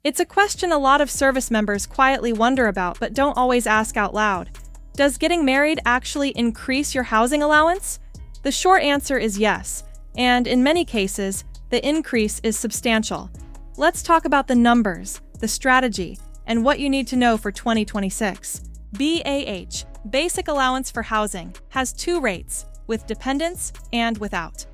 It's a question a lot of service members quietly wonder about but don't always ask out loud. Does getting married actually increase your housing allowance? The short answer is yes, and in many cases, the increase is substantial. Let's talk about the numbers, the strategy, and what you need to know for 2026. BAH, Basic Allowance for Housing, has two rates, with dependents and without.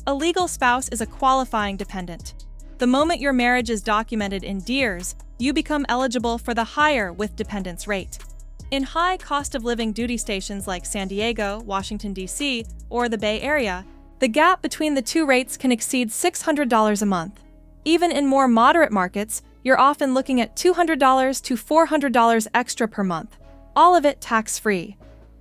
A legal spouse is a qualifying dependent. The moment your marriage is documented in DEERS, you become eligible for the higher with dependents rate. In high cost of living duty stations like San Diego, Washington, D.C., or the Bay Area, the gap between the two rates can exceed $600 a month. Even in more moderate markets, you're often looking at $200 to $400 extra per month, all of it tax-free.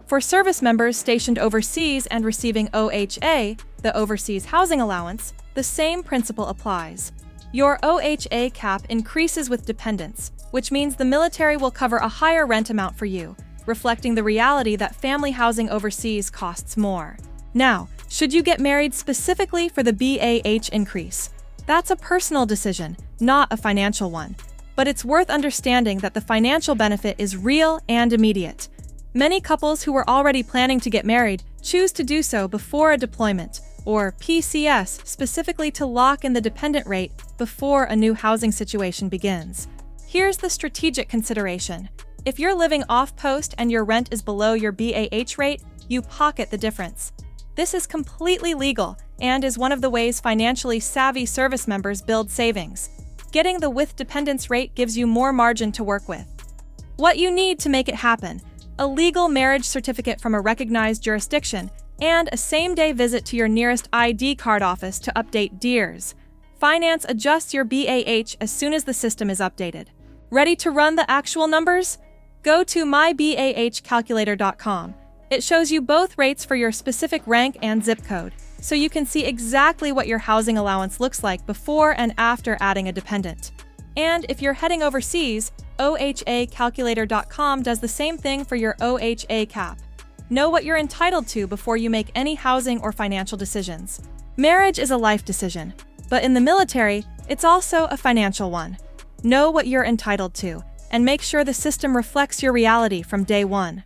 For service members stationed overseas and receiving OHA, the Overseas Housing Allowance, the same principle applies. Your OHA cap increases with dependents, which means the military will cover a higher rent amount for you, reflecting the reality that family housing overseas costs more. Now, should you get married specifically for the BAH increase? That's a personal decision, not a financial one. But it's worth understanding that the financial benefit is real and immediate. Many couples who were already planning to get married choose to do so before a deployment, or PCS, specifically to lock in the dependent rate before a new housing situation begins. Here's the strategic consideration. If you're living off-post and your rent is below your BAH rate, you pocket the difference. This is completely legal and is one of the ways financially savvy service members build savings. Getting the with dependents rate gives you more margin to work with. What you need to make it happen: a legal marriage certificate from a recognized jurisdiction, and a same-day visit to your nearest ID card office to update DEERS. Finance adjusts your BAH as soon as the system is updated. Ready to run the actual numbers? Go to mybahcalculator.com. It shows you both rates for your specific rank and zip code, so you can see exactly what your housing allowance looks like before and after adding a dependent. And if you're heading overseas, OHAcalculator.com does the same thing for your OHA cap. Know what you're entitled to before you make any housing or financial decisions. Marriage is a life decision, but in the military, it's also a financial one. Know what you're entitled to, and make sure the system reflects your reality from day one.